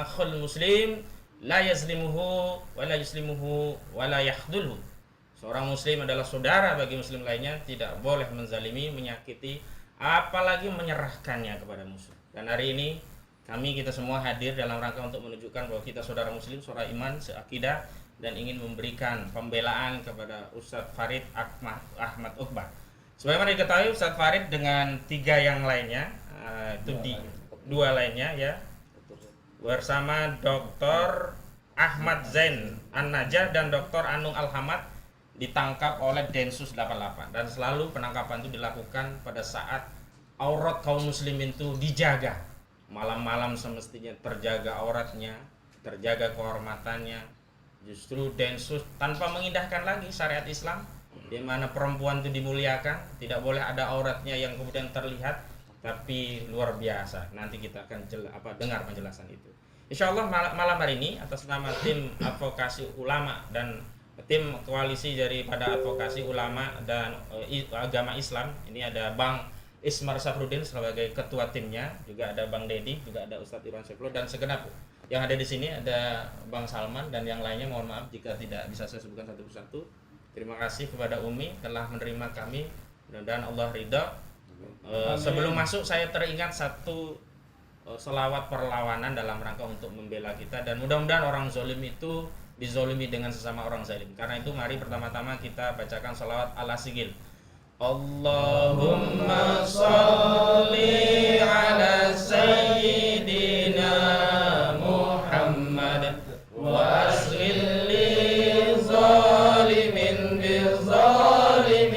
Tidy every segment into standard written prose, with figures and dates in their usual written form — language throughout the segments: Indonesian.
akhul muslim la yazlimuhu wa la yuslimuhu wa la yakhdulhu. Seorang muslim adalah saudara bagi muslim lainnya, tidak boleh menzalimi, menyakiti, apalagi menyerahkannya kepada musuh. Dan hari ini kita semua hadir dalam rangka untuk menunjukkan bahwa kita saudara muslim, saudara iman, seakidah, dan ingin memberikan pembelaan kepada Ustadz Farid Ahmad Uqbah. Sebagaimana diketahui, Ustadz Farid dengan 3 yang lainnya, dua lainnya ya, bersama Dr. Ahmad Zain An-Najah dan Dr. Anung Al-Hamad ditangkap oleh Densus 88, dan selalu penangkapan itu dilakukan pada saat aurat kaum muslimin itu dijaga. Malam-malam semestinya terjaga auratnya, terjaga kehormatannya. Justru Densus tanpa mengindahkan lagi syariat Islam, di mana perempuan itu dimuliakan, tidak boleh ada auratnya yang kemudian terlihat, tapi luar biasa. Nanti kita akan dengar penjelasan itu. Insya Allah malam hari ini atas nama tim advokasi ulama dan tim koalisi daripada advokasi ulama dan agama Islam, ini ada Bang Ismar Safrudin sebagai ketua timnya, juga ada Bang Dedi, juga ada Ustadz Irwan Seplo, dan segenap yang ada di sini ada Bang Salman dan yang lainnya. Mohon maaf jika tidak bisa saya sebutkan satu persatu. Terima kasih kepada Umi telah menerima kami, mudah-mudahan Allah ridha. Sebelum masuk saya teringat satu selawat perlawanan dalam rangka untuk membela kita, dan mudah-mudahan orang zalim itu dizolimi dengan sesama orang zalim. Karena itu mari pertama-tama kita bacakan selawat ala sigil. Allahumma sholli ala sayyidina Muhammad wa asghil li zalimin bizalimin.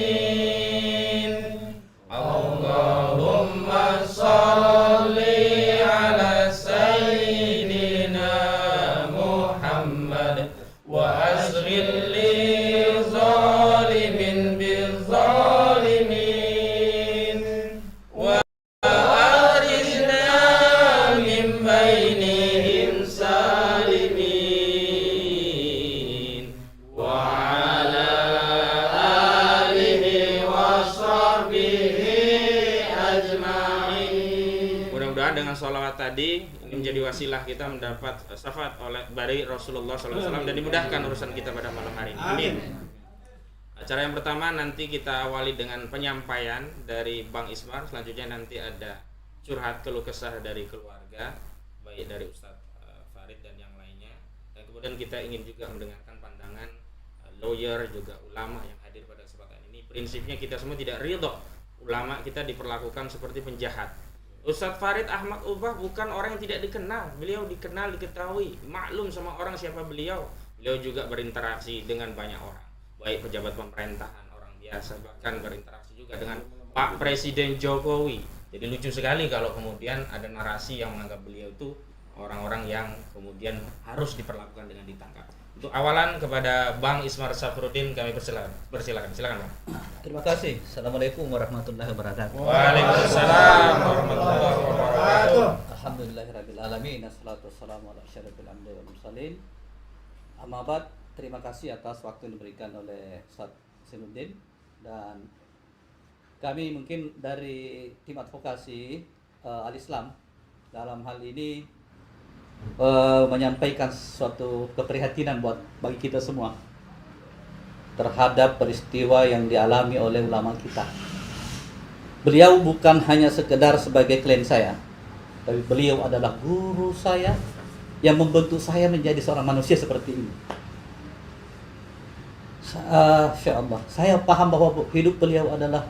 Allahumma sholli ala sayyidina Muhammad wa asghil li zalimin bizalimin. Tadi ini menjadi wasilah kita mendapat syafaat dari Rasulullah SAW dan dimudahkan urusan kita pada malam hari ini. Amin. Acara yang pertama nanti kita awali dengan penyampaian dari Bang Ismar. Selanjutnya nanti ada curhat keluh kesah dari keluarga, baik dari Ustadz Farid dan yang lainnya. Dan kemudian kita ingin juga mendengarkan pandangan lawyer juga ulama yang hadir pada kesempatan ini. Prinsipnya kita semua tidak ridho ulama kita diperlakukan seperti penjahat. Ustadz Farid Ahmad Uqbah bukan orang yang tidak dikenal. Beliau dikenal, diketahui, maklum sama orang siapa beliau. Beliau juga berinteraksi dengan banyak orang, baik pejabat pemerintahan, orang biasa, bahkan berinteraksi juga dengan Pak Presiden Jokowi. Jadi lucu sekali kalau kemudian ada narasi yang menganggap beliau itu orang-orang yang kemudian harus diperlakukan dengan ditangkap. Untuk awalan kepada Bang Ismar Safrudin kami persilakan. Silakan Bang. Terima kasih. Assalamualaikum warahmatullahi wabarakatuh. Waalaikumsalam warahmatullahi wabarakatuh. Alhamdulillahirabbil alamin. Wassalatu wassalamu ala asyrofil anbiya'i wal mursalin. Amma ba'd. Terima kasih atas waktu yang diberikan oleh Ustaz Sinuddin, dan kami mungkin dari tim advokasi Al-Islam dalam hal ini menyampaikan suatu keprihatinan bagi kita semua terhadap peristiwa yang dialami oleh ulama kita. Beliau bukan hanya sekedar sebagai klien saya, tapi beliau adalah guru saya yang membentuk saya menjadi seorang manusia seperti ini. Insyaallah, saya paham bahwa hidup beliau adalah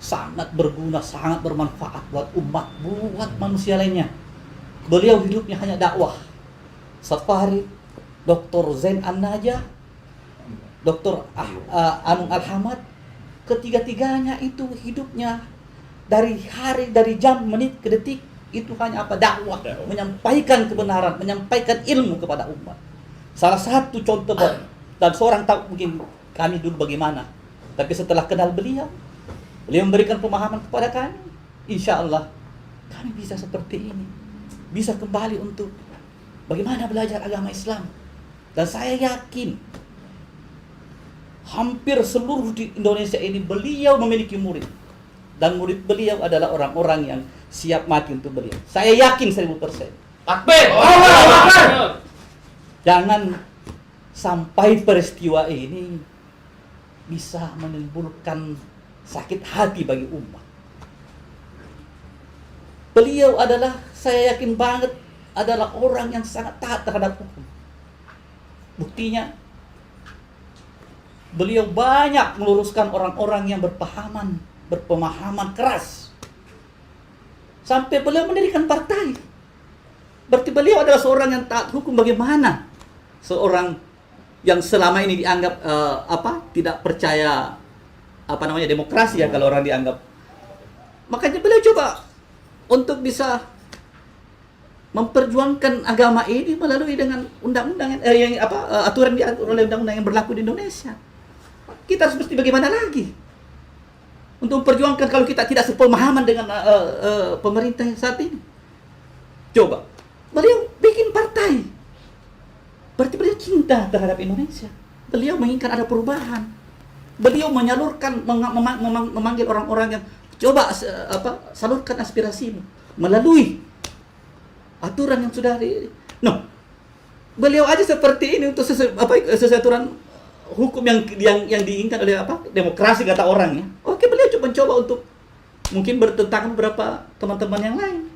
sangat berguna, sangat bermanfaat buat umat, buat manusia lainnya. Beliau hidupnya hanya dakwah. Farid, Dr. Zain An-Najah, Dr. Anung Al-Hamad, ketiga-tiganya itu hidupnya dari hari, dari jam, menit ke detik itu hanya dakwah, menyampaikan kebenaran, menyampaikan ilmu kepada umat. Salah satu contoh, dan seorang tahu mungkin kami dulu bagaimana, tapi setelah kenal beliau memberikan pemahaman kepada kami. Insya Allah kami bisa seperti ini, bisa kembali untuk bagaimana belajar agama Islam. Dan saya yakin hampir seluruh di Indonesia ini beliau memiliki murid, dan murid beliau adalah orang-orang yang siap mati untuk beliau. Saya yakin 1000%. Takbir! Jangan sampai peristiwa ini bisa menimbulkan sakit hati bagi umat. Beliau adalah, saya yakin banget, adalah orang yang sangat taat terhadap hukum. Buktinya, beliau banyak meluruskan orang-orang yang berpemahaman keras. Sampai beliau mendirikan partai. Berarti beliau adalah seorang yang taat hukum. Bagaimana seorang yang selama ini dianggap tidak percaya demokrasi ya, kalau orang dianggap. Makanya beliau coba untuk bisa memperjuangkan agama ini melalui dengan undang-undang aturan diatur oleh undang-undang yang berlaku di Indonesia. Kita harus mesti bagaimana lagi untuk memperjuangkan kalau kita tidak sepemahaman dengan pemerintah yang saat ini. Coba beliau bikin partai. Berarti beliau cinta terhadap Indonesia. Beliau menginginkan ada perubahan. Beliau menyalurkan, memanggil orang-orang yang coba salurkan aspirasimu melalui aturan yang sudah beliau aja seperti ini untuk sesuai aturan hukum yang diinginkan oleh demokrasi kata orang ya. Oke, beliau coba untuk mungkin bertentangan beberapa teman-teman yang lain.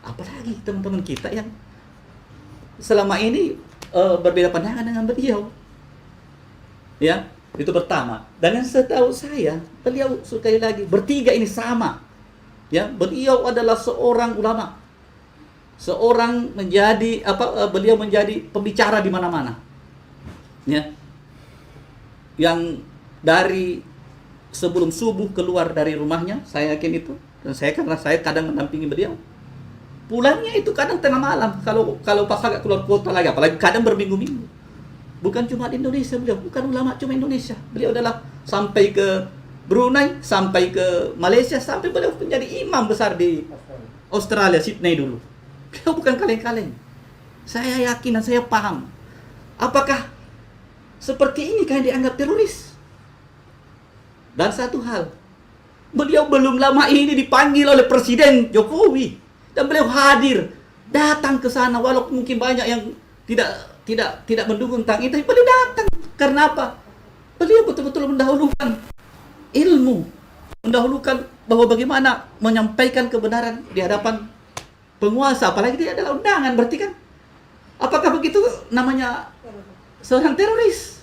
Apalagi teman-teman kita yang selama ini berbeda pandangan dengan beliau. Ya, itu pertama. Dan yang setahu saya, beliau sekali lagi bertiga ini sama. Ya, beliau adalah seorang ulama. Beliau menjadi pembicara di mana-mana. Ya. Yang dari sebelum subuh keluar dari rumahnya, saya yakin itu. Dan karena saya kadang mendampingi beliau. Pulangnya itu kadang tengah malam, kalau pas agak keluar kota lagi, apalagi kadang berminggu-minggu. Bukan cuma di Indonesia beliau, bukan ulama cuma Indonesia. Beliau adalah sampai ke Brunei, sampai ke Malaysia, sampai beliau menjadi imam besar di Australia, Sydney dulu. Beliau bukan kaleng-kaleng. Saya yakin dan saya paham. Apakah seperti ini kan dianggap teroris? Dan satu hal, beliau belum lama ini dipanggil oleh Presiden Jokowi. Dan beliau hadir, datang ke sana, walaupun mungkin banyak yang tidak mendukung tentang itu, tapi beliau datang. Karena apa? Beliau betul-betul mendahulukan ilmu, mendahulukan bahwa bagaimana menyampaikan kebenaran di hadapan penguasa, apalagi dia adalah undangan, berarti kan? Apakah begitu namanya seorang teroris?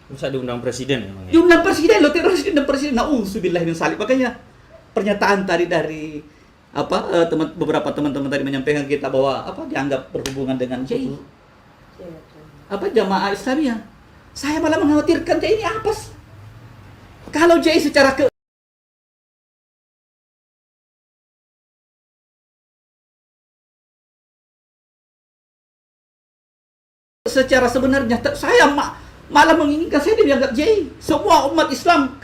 Bisa diundang presiden emang ya? Diundang presiden, loh, teroris diundang presiden. Na'udzubillah min dzalik. Makanya pernyataan tadi dari beberapa teman-teman tadi menyampaikan kita bahwa dianggap berhubungan dengan JI, Jamaah Islamiyah. Saya malah mengkhawatirkan JI ini apa? Kalau JI secara sebenarnya saya malah menginginkan saya dianggap JI. Semua umat Islam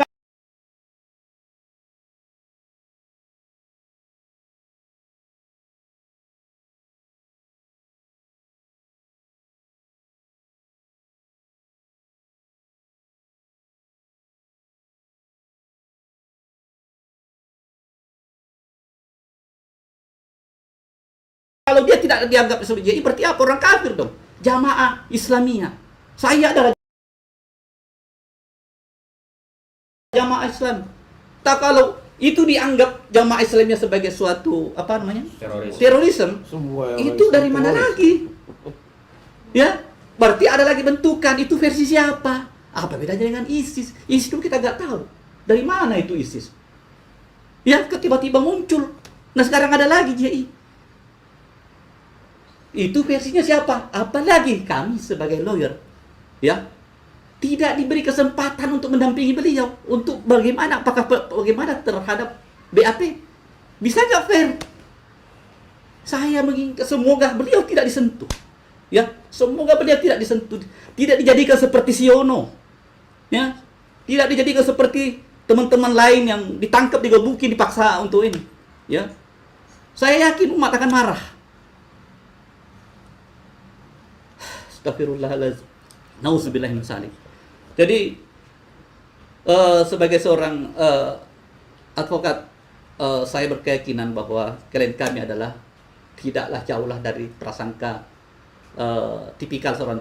kalau dia tidak dianggap sebagai JI, berarti apa? Orang kafir dong. Jamaah Islamiyah. Saya adalah jamaah Islam. Tak kalau itu dianggap jamaah Islamiyah sebagai suatu terorisme, itu dari mana lagi? Ya, berarti ada lagi bentukan. Itu versi siapa? Apa bedanya dengan ISIS? ISIS itu kita nggak tahu dari mana itu ISIS. Ya, tiba-tiba muncul. Nah, sekarang ada lagi JI. Itu versinya siapa? Apalagi kami sebagai lawyer, ya, tidak diberi kesempatan untuk mendampingi beliau untuk bagaimana terhadap BAP. Bisa nggak fair? Saya menginginkan semoga beliau tidak disentuh, ya, semoga beliau tidak disentuh, tidak dijadikan seperti Siono, ya, tidak dijadikan seperti teman-teman lain yang ditangkap, digebuki, dipaksa untuk ini, ya. Saya yakin umat akan marah. Astagfirullahaladzim. Nauzubillahi min dzalik. Jadi sebagai seorang advokat, saya berkeyakinan bahwa klien kami adalah tidaklah jauhlah dari prasangka tipikal seorang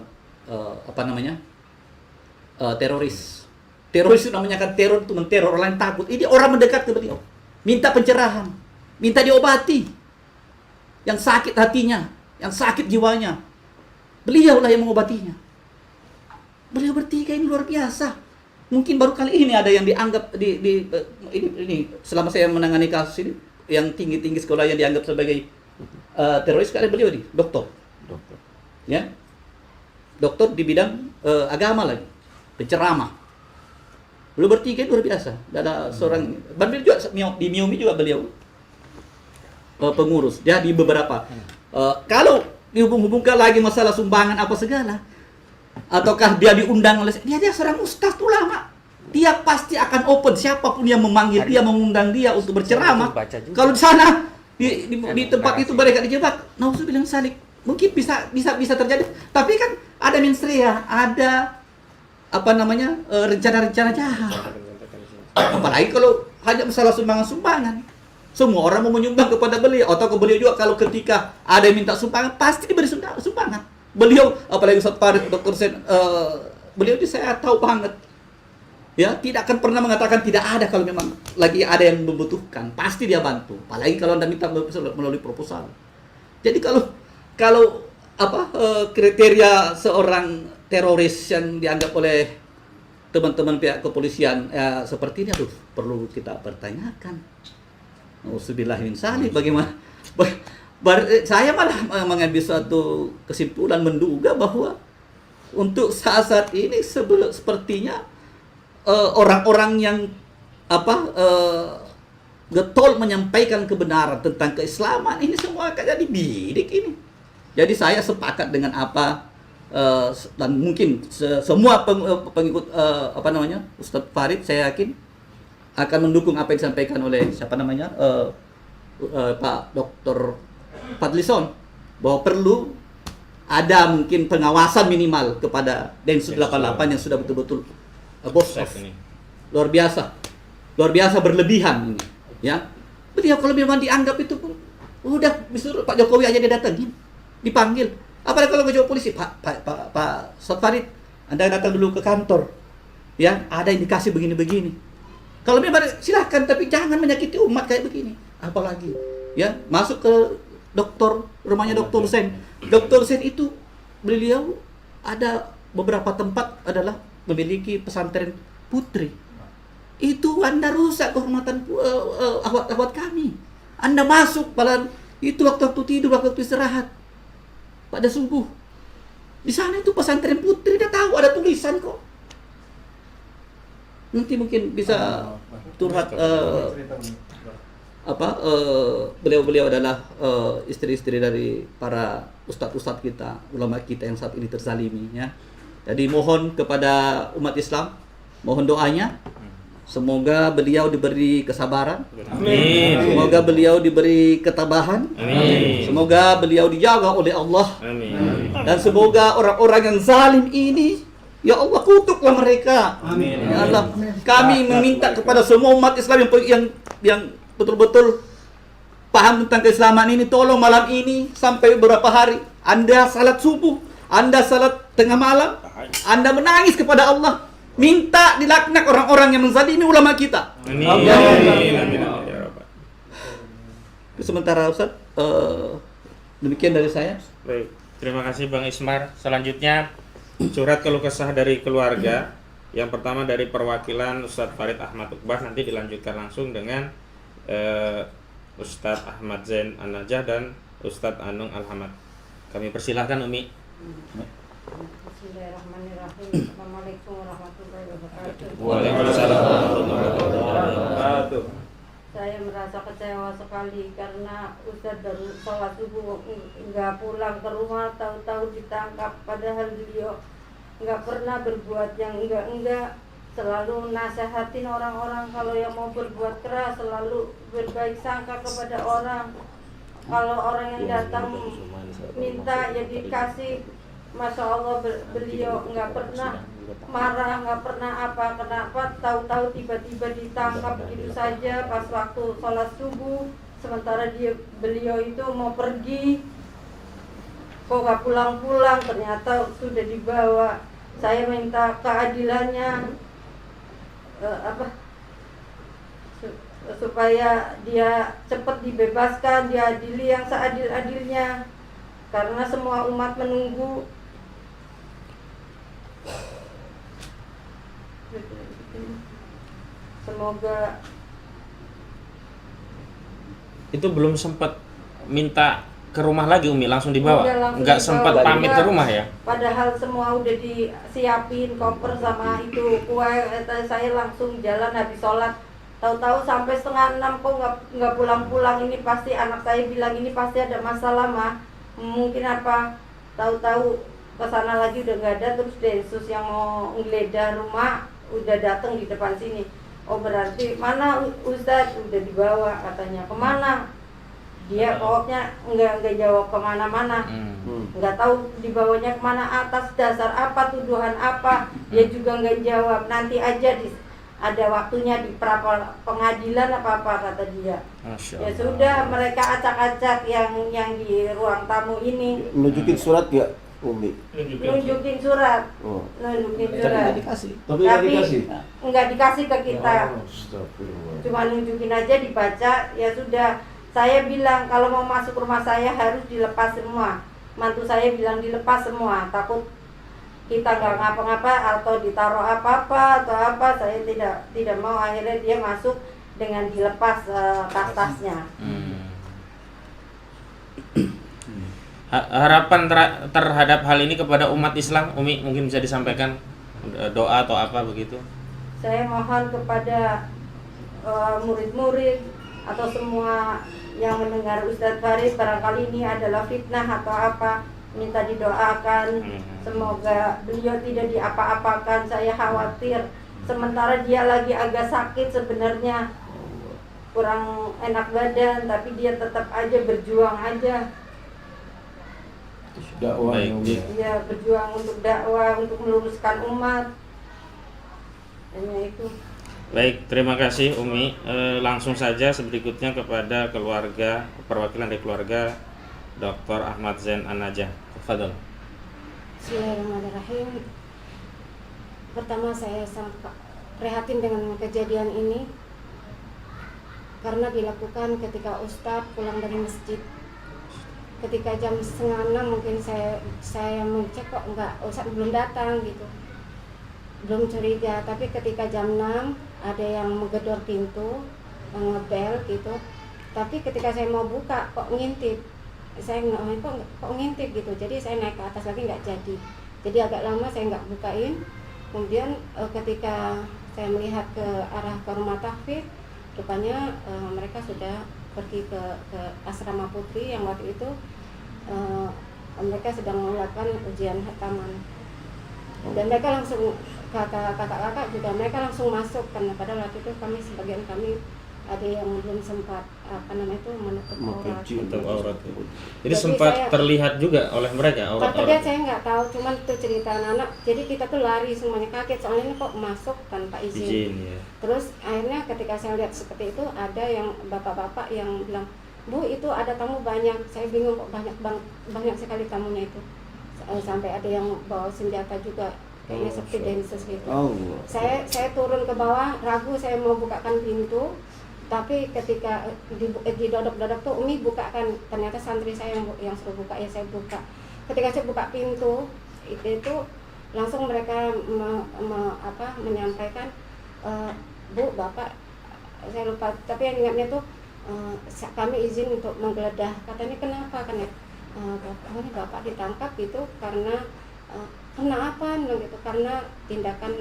teroris. Teroris itu namanya kan teror itu menteror orang lain takut. Ini orang mendekat ke beliau, minta pencerahan, minta diobati. Yang sakit hatinya, yang sakit jiwanya, beliaulah yang mengobatinya. Beliau bertiga ini luar biasa. Mungkin baru kali ini ada yang dianggap ini selama saya menangani kasus ini, yang tinggi-tinggi sekolah yang dianggap sebagai teroris sekali beliau nih, doktor. Ya. Doktor di bidang agama lagi, penceramah. Beliau bertiga luar biasa. Ada seorang, beliau juga di Miumi juga beliau pengurus. Dia di beberapa. Kalau dihubung-hubungkan lagi masalah sumbangan apa segala, ataukah dia diundang oleh dia seorang ustaz ulama, dia pasti akan open siapapun yang memanggil dia, mengundang dia untuk berceramah. Kalau di sana di tempat itu mereka dijebak, nauzubillah salik, mungkin bisa terjadi. Tapi kan ada mensrea, ada rencana-rencana jahat. Apalagi kalau hanya masalah sumbangan-sumbangan. Semua orang mau menyumbang kepada beliau, atau ke beliau juga kalau ketika ada yang minta sumbangan pasti diberi sumbangan. Beliau, apalagi Ustaz Farid, Dr. Sen, beliau ini saya tahu banget. Ya, tidak akan pernah mengatakan tidak ada kalau memang lagi ada yang membutuhkan, pasti dia bantu. Apalagi kalau Anda minta melalui proposal. Jadi kalau kriteria seorang teroris yang dianggap oleh teman-teman pihak kepolisian seperti ini, perlu kita pertanyakan. Nauzubillah min dzalik, bagaimana? Saya malah mengambil suatu kesimpulan, menduga bahwa untuk saat-saat ini sepertinya orang-orang yang getol menyampaikan kebenaran tentang keislaman ini semua akan jadi bidik ini. Jadi saya sepakat dengan dan mungkin semua pengikut Ustaz Farid, saya yakin akan mendukung apa yang disampaikan oleh Pak Dr. Fadlison, bahwa perlu ada mungkin pengawasan minimal kepada Densus 88 yang sudah betul-betul boss off. Luar biasa berlebihan ini, ya. Beliau kalau memang dianggap itu pun udah disuruh Pak Jokowi aja dia datangin, dipanggil. Apalagi kalau ke polisi, Pak Ustaz Farid, Anda datang dulu ke kantor, ya, ada indikasi begini-begini. Kalau memang silahkan, tapi jangan menyakiti umat kayak begini. Apalagi, ya, masuk ke rumahnya Dr. Sen. Dr. Sen itu beliau ada beberapa tempat adalah memiliki pesantren putri. Itu Anda rusak kehormatan akhwat kami. Anda masuk pada itu waktu tidur, waktu istirahat, pada subuh. Di sana itu pesantren putri, dia tahu ada tulisan kok. Nanti mungkin bisa curhat beliau adalah istri-istri dari para ustadz-ustadz kita, ulama kita yang saat ini terzalimi, ya. Jadi mohon kepada umat Islam, mohon doanya, semoga beliau diberi kesabaran, amin. Semoga beliau diberi ketabahan, amin. Semoga beliau dijaga oleh Allah, amin. Dan semoga orang-orang yang zalim ini, ya Allah, kutuklah mereka, amin. Ya Allah, kami meminta kepada semua umat Islam yang betul-betul paham tentang keislaman ini, tolong malam ini sampai beberapa hari Anda salat subuh, Anda salat tengah malam, Anda menangis kepada Allah, minta dilaknat orang-orang yang menzalimi ulama kita. Amin. Amin. Sementara Ustaz, demikian dari saya. Baik, terima kasih Bang Ismar. Selanjutnya surat keluh kesah dari keluarga. Yang pertama dari perwakilan Ustadz Farid Ahmad Uqbah, nanti dilanjutkan langsung dengan Ustadz Ahmad Zain An-Najah dan Ustadz Anung Al-Hamad. Kami persilahkan Umi. Bismillahirrahmanirrahim. Assalamualaikum warahmatullahi wabarakatuh. Waalaikumsalam warahmatullahi wabarakatuh. Saya merasa kecewa sekali karena Ustadz baru sholat subuh nggak pulang ke rumah, tahu-tahu ditangkap. Padahal beliau nggak pernah berbuat yang enggak, selalu nasehatin orang-orang kalau yang mau berbuat keras, selalu berbaik sangka kepada orang. Kalau orang yang datang minta ya dikasih. Masya Allah, beliau nggak pernah marah, nggak pernah apa. Kenapa tahu-tahu tiba-tiba ditangkap begitu saja pas waktu sholat subuh, sementara beliau itu mau pergi. kok nggak pulang-pulang, ternyata sudah dibawa. Saya minta keadilannya, supaya dia cepat dibebaskan, diadili yang seadil-adilnya, karena semua umat menunggu. Semoga. Itu belum sempat minta ke rumah lagi Umi, langsung dibawa? Udah langsung Nggak dibawa. sempat pamit ke rumah ya? Padahal semua udah disiapin koper sama itu kue. Saya langsung jalan habis sholat. Tahu-tahu sampai 5:30 kok nggak pulang-pulang. Ini pasti anak saya bilang ini pasti ada masalah mah. Mungkin apa? Tahu-tahu kesana lagi udah nggak ada. Terus Densus yang mau nggeledah rumah udah datang di depan sini. Oh berarti mana Ustadz, udah dibawa katanya. Kemana? Dia pokoknya nggak jawab kemana-mana, nggak tahu dibawanya kemana, atas dasar apa, tuduhan apa, dia juga nggak jawab. Nanti aja ada waktunya di pengadilan apa kata dia. Ya sudah, mereka acak-acak yang di ruang tamu ini. Nunjukin surat nggak Umi? Nunjukin surat, nunjukin surat. Dikasih. Tapi nggak dikasih. Nggak dikasih ke kita, Astagfirullah. cuma nunjukin aja, dibaca, ya sudah. Saya bilang kalau mau masuk rumah saya harus dilepas semua. Mantu saya bilang dilepas semua, takut kita nggak ngapa-ngapa atau ditaruh apa-apa atau apa. Saya tidak mau. Akhirnya dia masuk dengan dilepas tas-tasnya. Harapan terhadap hal ini kepada umat Islam, Umi mungkin bisa disampaikan doa atau apa begitu? Saya mohon kepada murid-murid atau semua yang mendengar Ustadz Farid, barangkali ini adalah fitnah atau apa, minta didoakan. Semoga beliau tidak diapa-apakan. Saya khawatir, sementara dia lagi agak sakit sebenarnya, kurang enak badan, tapi dia tetap aja berjuang aja. Dakwah Baik, ya. Dia berjuang untuk dakwah, untuk meluruskan umat. Hanya itu. Baik, terima kasih Umi. Langsung saja berikutnya kepada keluarga, perwakilan dari keluarga Dr. Ahmad Zain An-Najah. Tafadhol. Bismillahirrahmanirrahim. Pertama saya sangat prihatin dengan kejadian ini karena dilakukan ketika Ustadz pulang dari masjid. Ketika jam 5:30 mungkin saya mengecek kok enggak, Ustadz belum datang gitu. Belum curiga, tapi ketika jam 6 ada yang menggedor pintu, ngebel gitu. Tapi ketika saya mau buka kok ngintip. Saya kok ngintip gitu. Jadi saya naik ke atas lagi nggak jadi. Jadi agak lama saya nggak bukain. Kemudian ketika saya melihat ke arah ke rumah tahfidz, rupanya mereka sudah pergi ke asrama putri yang waktu itu mereka sedang melakukan ujian hataman. Dan mereka langsung, kakak-kakak juga mereka langsung masuk, karena pada waktu itu sebagian kami ada yang belum sempat menutup aurat. Jadi sempat terlihat juga oleh mereka terlihat aurat-aurat. saya nggak tahu, cuman itu cerita anak. Jadi kita tuh lari semuanya, kaget soalnya ini kok masuk tanpa izin. Ya. Terus akhirnya ketika saya lihat seperti itu, ada yang bapak-bapak yang bilang, Bu itu ada tamu banyak. Saya bingung kok banyak sekali tamunya itu. Sampai ada yang bawa senjata juga, kayaknya seperti Densus gitu. Saya turun ke bawah, ragu saya mau bukakan pintu, tapi ketika didodok-dodok tuh Umi bukakan, ternyata santri saya yang suruh buka, ya saya buka. Ketika saya buka pintu itu langsung mereka menyampaikan, Bu, Bapak, saya lupa, tapi yang ingatnya tuh kami izin untuk menggeledah. Katanya kenapa? Kan ya, Bapak ditangkap gitu karena kena apa gitu, karena tindakan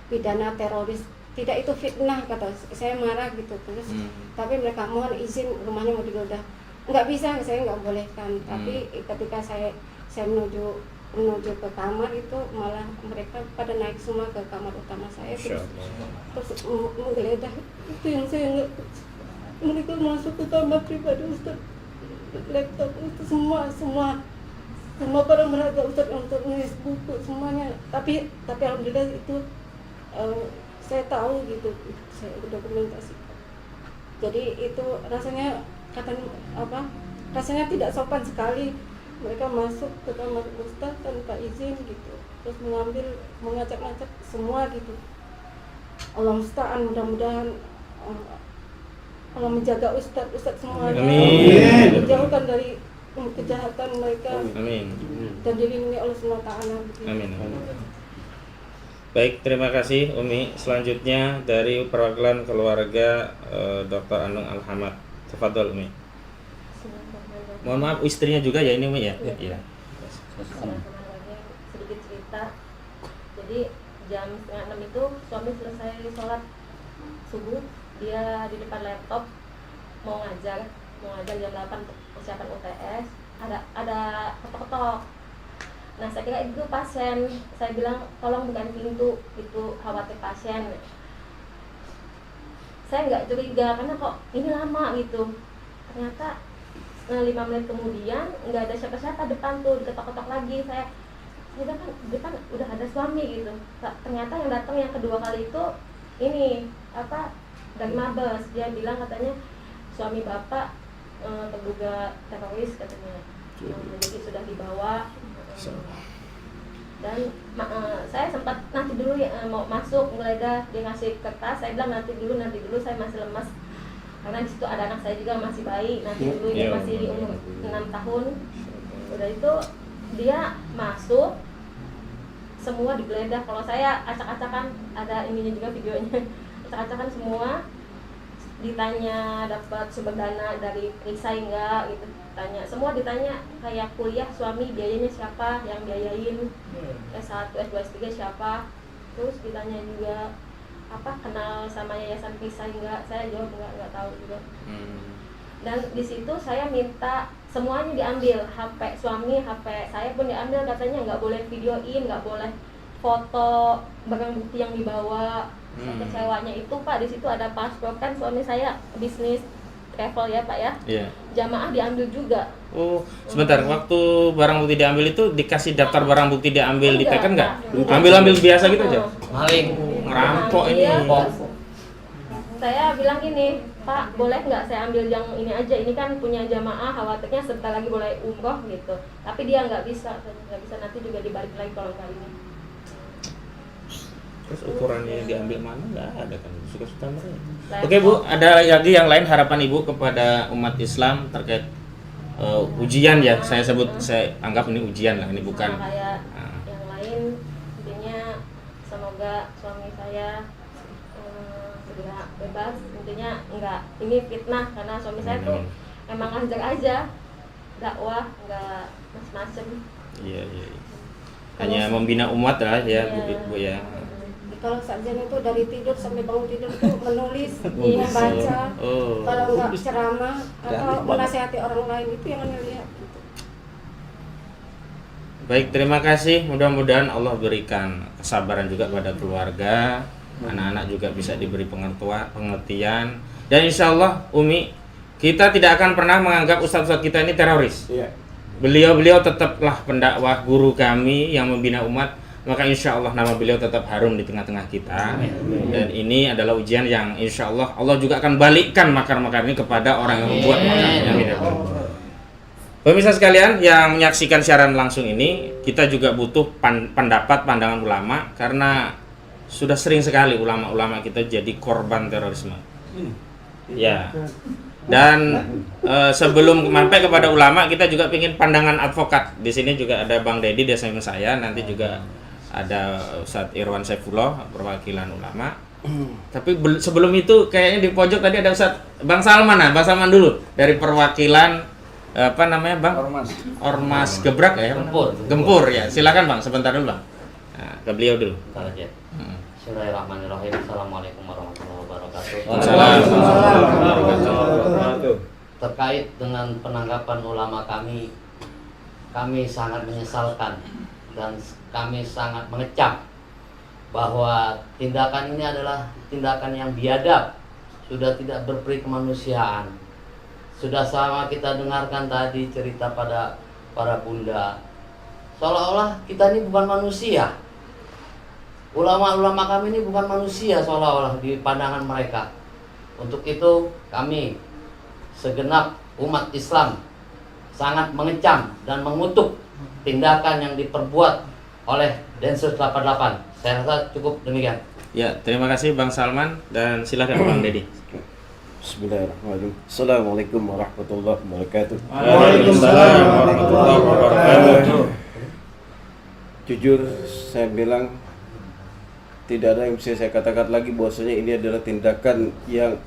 pidana teroris. Tidak, itu fitnah, kata saya. Marah gitu. Terus tapi mereka mohon izin, rumahnya mau digeledah. Nggak bisa, saya nggak bolehkan. Tapi ketika saya menuju ke kamar itu, malah mereka pada naik semua ke kamar utama saya, terus menggeledah. Itu yang saya nggak, mereka masuk ke kamar pribadi Ustaz, laptop itu semua barang berharga Ustaz, untuk nulis buku semuanya. Tapi alhamdulillah itu saya tahu gitu, saya dokumentasi. Jadi itu rasanya rasanya tidak sopan sekali. mereka masuk ke kamar Ustadz tanpa izin gitu, terus mengacak-ngacak semua gitu. Allah musta'an, mudah-mudahan Allah menjaga Ustadz semuanya, Amin. dijauhkan dari kejahatan mereka Amin. dan dilindungi Allah SWT. Amin. Baik, terima kasih Umi. Selanjutnya dari perwakilan keluarga Dr. Anung Alhamad. Tafadhol Umi. Mohon maaf istrinya juga ya ini Umi ya? Iya. Sedikit cerita. Jadi jam 5:30 itu suami selesai sholat subuh, dia di depan laptop mau ngajar jam 8 persiapan UTS, ada ketok-ketok. Nah saya kira itu pasien, saya bilang tolong bukain pintu, itu khawatir pasien. Saya nggak curiga karena kok ini lama gitu. Ternyata 5 menit kemudian nggak ada siapa-siapa depan tuh, diketok-ketok lagi. Saya bilang kan depan udah ada suami gitu. Ternyata yang datang yang kedua kali itu ini dari Mabes, dia bilang katanya suami bapak terduga teroris katanya. Jadi sudah dibawa. Dan saya sempat nanti dulu ya, mau masuk menggeledah, dia ngasih kertas, saya bilang nanti dulu saya masih lemas karena di situ ada anak saya juga masih bayi, nanti dulu dia masih di umur 6 tahun. Udah itu dia masuk, semua digeledah. Kalau saya acak-acakan, ada ininya juga videonya, acak-acakan semua, ditanya dapat sumber dana dari Perisai enggak gitu, semua ditanya, kayak kuliah suami biayanya siapa yang biayain, S1, S2, S3 siapa, terus ditanya juga kenal sama yayasan Perisai enggak, saya jawab enggak tahu juga. Dan di situ saya minta semuanya diambil, HP suami, HP saya pun diambil, katanya nggak boleh videoin, nggak boleh foto barang bukti yang dibawa. Kecewanya itu Pak, di situ ada paspor, kan suami saya bisnis travel ya Pak ya. Iya. Jamaah diambil juga. Oh, sebentar, waktu barang bukti diambil itu dikasih daftar barang bukti diambil, diteken nggak? Ambil biasa gitu aja? Maling, ngerampok ini. Iya, saya bilang gini, Pak, boleh nggak saya ambil yang ini aja? Ini kan punya jamaah, khawatirnya sebentar lagi boleh umroh gitu. Tapi dia nggak bisa, nanti juga dibalik lagi kalau nggak ini. Terus ukurannya diambil mana nggak ada kan, suka-suka mereka. Oke Bu, ada lagi yang lain harapan Ibu kepada umat Islam terkait ujian ya, saya anggap ini ujian lah, ini bukan. Sama kayak yang lain, intinya semoga suami saya segera bebas, intinya enggak ini fitnah, karena suami saya tuh emang ngajar aja, dakwah enggak macam-macam. Iya. Hanya membina umat lah ya Bu ya. Kalau sarjana itu dari tidur sampai bangun tidur tuh menulis, membaca. Kalau nggak ceramah atau menasihati orang lain, itu yang Anda lihat. Baik, terima kasih. Mudah-mudahan Allah berikan kesabaran juga pada keluarga, anak-anak juga bisa diberi pengertian. Dan insya Allah Umi, kita tidak akan pernah menganggap ustadz-ustadz kita ini teroris. Iya. Beliau tetaplah pendakwah, guru kami yang membina umat. Maka insya Allah nama beliau tetap harum di tengah-tengah kita. Dan ini adalah ujian yang insya Allah juga akan balikkan makar-makar ini kepada orang yang membuat makarnya. Amin. Pemirsa sekalian yang menyaksikan siaran langsung ini, kita juga butuh pandangan ulama, karena sudah sering sekali ulama-ulama kita jadi korban terorisme. Ya. Dan sebelum sampai kepada ulama, kita juga ingin pandangan advokat. Di sini juga ada Bang Dedi di samping saya, nanti juga ada Ustadz Irwan Saifullah perwakilan ulama. Tapi sebelum itu kayaknya di pojok tadi ada Ustadz Bang Salman. Bang Salman dulu dari perwakilan apa namanya Bang? Ormas Gebrak ya? Gempur ya. Silakan Bang, sebentar dulu Bang. Nah, ke beliau dulu. Bismillahirrahmanirrahim. Assalamualaikum warahmatullahi wabarakatuh. Terkait dengan penangkapan ulama kami sangat menyesalkan dan kami sangat mengecam bahwa tindakan ini adalah tindakan yang biadab, sudah tidak berperi kemanusiaan. Sudah sama kita dengarkan tadi cerita pada para bunda, seolah-olah kita ini bukan manusia. Ulama-ulama kami ini bukan manusia seolah-olah di pandangan mereka. Untuk itu kami segenap umat Islam sangat mengecam dan mengutuk tindakan yang diperbuat oleh Densus 88. Saya rasa cukup demikian. Ya, terima kasih Bang Salman dan silakan Bang Dedi. Bismillahirrahmanirrahim. Assalamualaikum warahmatullahi wabarakatuh. Waalaikumsalam warahmatullahi wabarakatuh. Jujur saya bilang tidak ada yang bisa saya katakan lagi bahwasanya ini adalah tindakan yang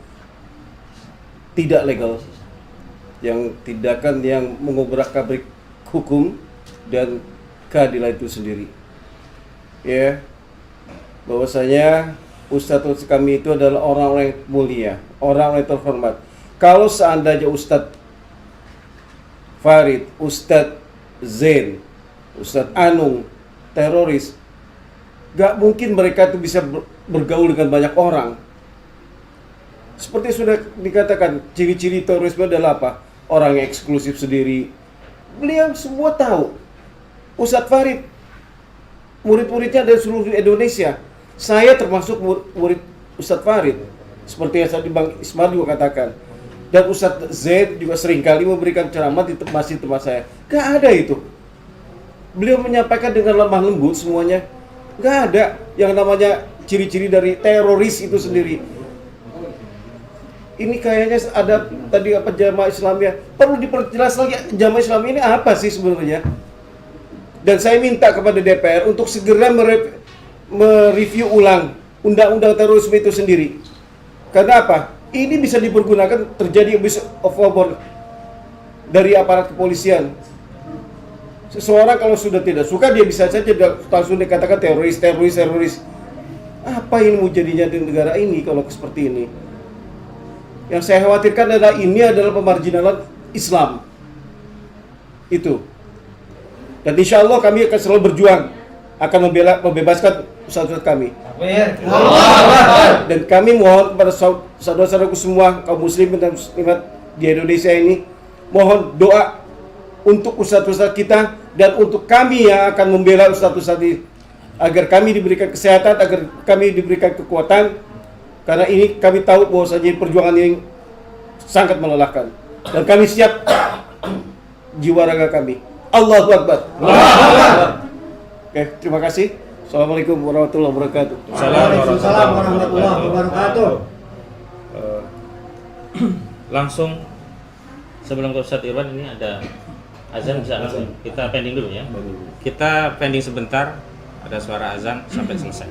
tidak legal, yang tindakan yang mengobrak-abrik hukum dan keadilan itu sendiri. Ya, bahwasanya Ustadz kami itu adalah orang-orang yang mulia, orang-orang yang terhormat. Kalau seandainya Ustadz Farid, Ustadz Zain, Ustadz Anung teroris, gak mungkin mereka itu bisa bergaul dengan banyak orang. Seperti sudah dikatakan, ciri-ciri terorisme adalah apa? Orang yang eksklusif sendiri. Beliau semua tahu. Ustadz Farid, murid-muridnya dari seluruh Indonesia. Saya termasuk murid Ustadz Farid. Seperti yang tadi Bang Ismail juga katakan. Dan Ustadz Zaid juga seringkali memberikan ceramah di masjid tempat saya. Gak ada itu. Beliau menyampaikan dengan lemah lembut semuanya. Gak ada yang namanya ciri-ciri dari teroris itu sendiri. Ini kayaknya ada tadi apa jamaah Islamiyah. Perlu diperjelas lagi jamaah Islam ini apa sih sebenarnya? Dan saya minta kepada DPR untuk segera mereview ulang undang-undang terorisme itu sendiri. Karena apa? Ini bisa dipergunakan terjadi abuse of power dari aparat kepolisian. Seseorang kalau sudah tidak suka dia bisa saja langsung dikatakan teroris. Apa yang mau jadinya di negara ini kalau seperti ini? Yang saya khawatirkan adalah ini adalah pemarginalan Islam. Itu. Dan insya Allah kami akan selalu berjuang akan membebaskan ustadz kami. Dan kami mohon kepada saudara-saudaraku semua kaum muslimin dan muslimat di Indonesia ini, mohon doa untuk ustadz-ustadz kita dan untuk kami yang akan membela ustadz-ustadz ini, agar kami diberikan kesehatan, agar kami diberikan kekuatan, karena ini kami tahu bahwasanya perjuangan ini sangat melelahkan dan kami siap jiwa raga kami. Allahu Akbar. Oke, terima kasih. Assalamualaikum warahmatullahi wabarakatuh. Waalaikumsalam warahmatullahi wabarakatuh. Langsung sebelum ke Ustadz Irwan ini ada azan, bisa langsung kita pending dulu ya. Kita pending sebentar, ada suara azan sampai selesai.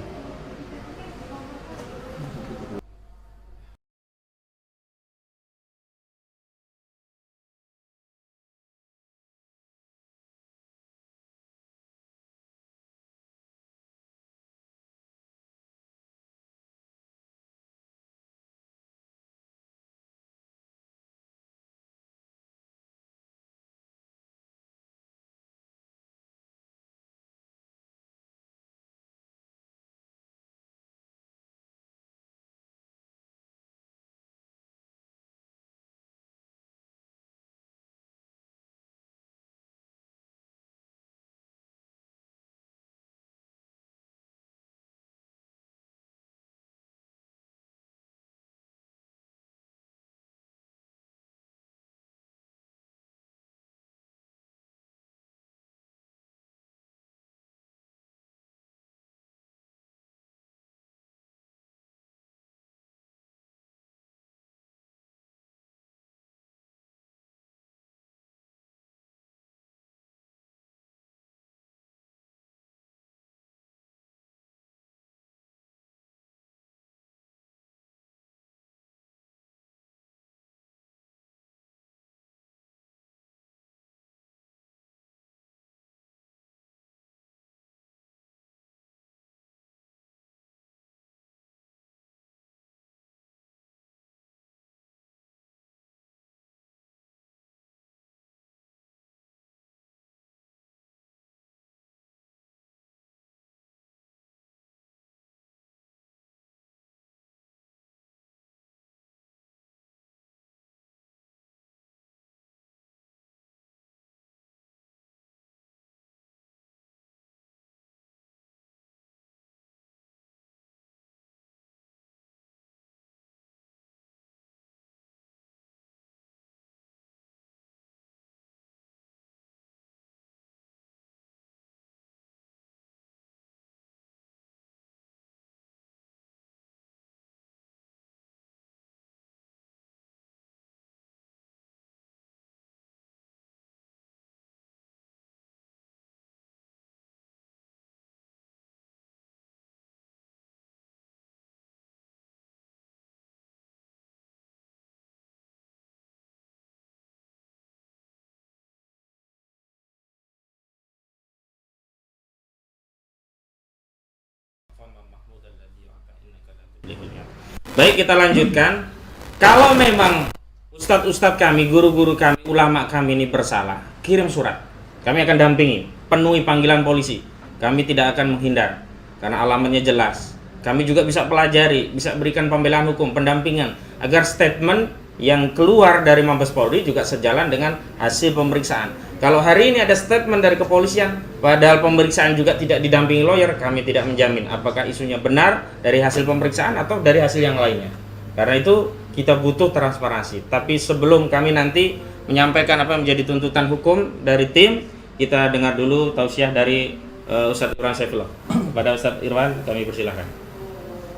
Baik, kita lanjutkan. Kalau memang ustadz-ustadz kami, guru-guru kami, ulama kami ini bersalah, kirim surat. Kami akan dampingi, penuhi panggilan polisi. Kami tidak akan menghindar karena alamatnya jelas. Kami juga bisa pelajari, bisa berikan pembelaan hukum, pendampingan agar statement yang keluar dari Mabes Polri juga sejalan dengan hasil pemeriksaan. Kalau hari ini ada statement dari kepolisian, padahal pemeriksaan juga tidak didampingi lawyer, kami tidak menjamin apakah isunya benar dari hasil pemeriksaan atau dari hasil yang lainnya. Karena itu kita butuh transparansi. Tapi sebelum kami nanti menyampaikan apa yang menjadi tuntutan hukum dari tim, kita dengar dulu tausiah dari Ustadz Irwan Saifullah. Kepada Ustadz Irwan kami persilahkan.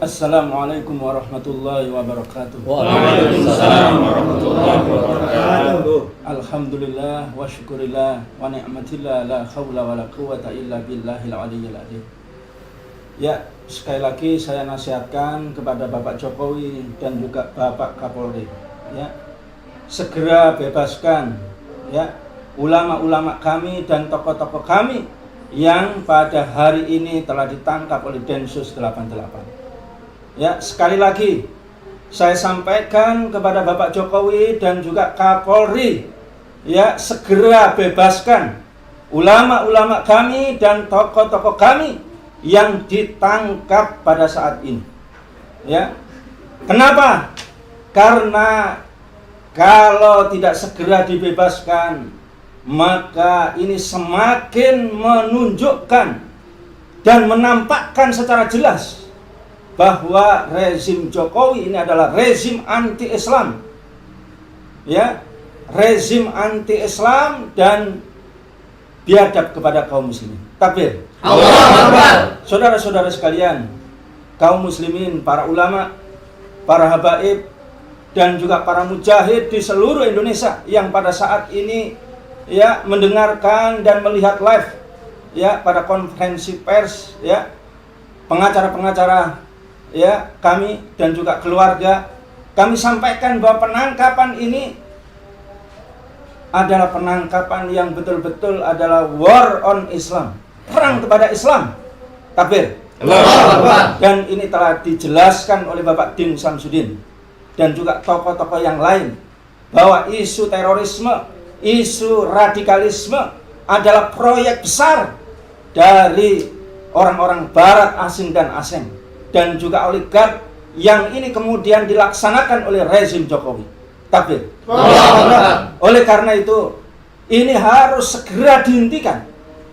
Assalamualaikum warahmatullahi wabarakatuh. Waalaikumsalam warahmatullahi wabarakatuh. Alhamdulillah wa syukurillah wa ni'matillah la haula wa la quwata illa billahil aliyyil azim. Ya, sekali lagi saya nasihatkan kepada Bapak Jokowi dan juga Bapak Kapolri, ya, segera bebaskan ya ulama-ulama kami dan tokoh-tokoh kami yang pada hari ini telah ditangkap oleh Densus 88. Ya, sekali lagi saya sampaikan kepada Bapak Jokowi dan juga Kapolri, ya, segera bebaskan ulama-ulama kami dan tokoh-tokoh kami yang ditangkap pada saat ini. Ya. Kenapa? Karena kalau tidak segera dibebaskan, maka ini semakin menunjukkan dan menampakkan secara jelas bahwa rezim Jokowi ini adalah rezim anti-Islam, ya, rezim anti-Islam dan biadab kepada kaum muslimin. Takbir. Allahu Akbar. Saudara-saudara sekalian, kaum muslimin, para ulama, para habaib, dan juga para mujahid di seluruh Indonesia yang pada saat ini ya mendengarkan dan melihat live ya pada konferensi pers, ya, pengacara-pengacara ya kami dan juga keluarga, kami sampaikan bahwa penangkapan ini adalah penangkapan yang betul-betul adalah war on Islam, perang kepada Islam. Takbir. Dan ini telah dijelaskan oleh Bapak Din Samsudin dan juga tokoh-tokoh yang lain bahwa isu terorisme, isu radikalisme adalah proyek besar dari orang-orang barat asing dan asing dan juga oligark yang ini kemudian dilaksanakan oleh rezim Jokowi. Takbir. Oleh karena itu ini harus segera dihentikan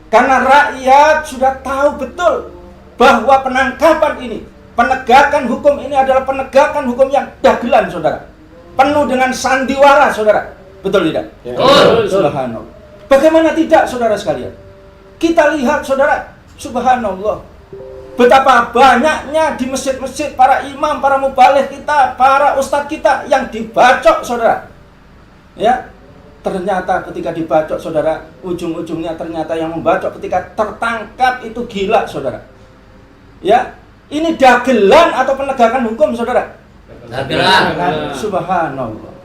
karena rakyat sudah tahu betul bahwa penangkapan ini, penegakan hukum ini adalah penegakan hukum yang dagelan, saudara, penuh dengan sandiwara, saudara. Betul tidak? Betul. Subhanallah. Bagaimana tidak, saudara sekalian? Kita lihat, saudara, subhanallah, betapa banyaknya di masjid-masjid para imam, para mubaligh kita, para ustadz kita yang dibacok, saudara. Ya, ternyata ketika dibacok, saudara, ujung-ujungnya ternyata yang membacok ketika tertangkap itu gila, saudara. Ya, ini dagelan atau penegakan hukum, saudara? Dagelan. Subhanallah.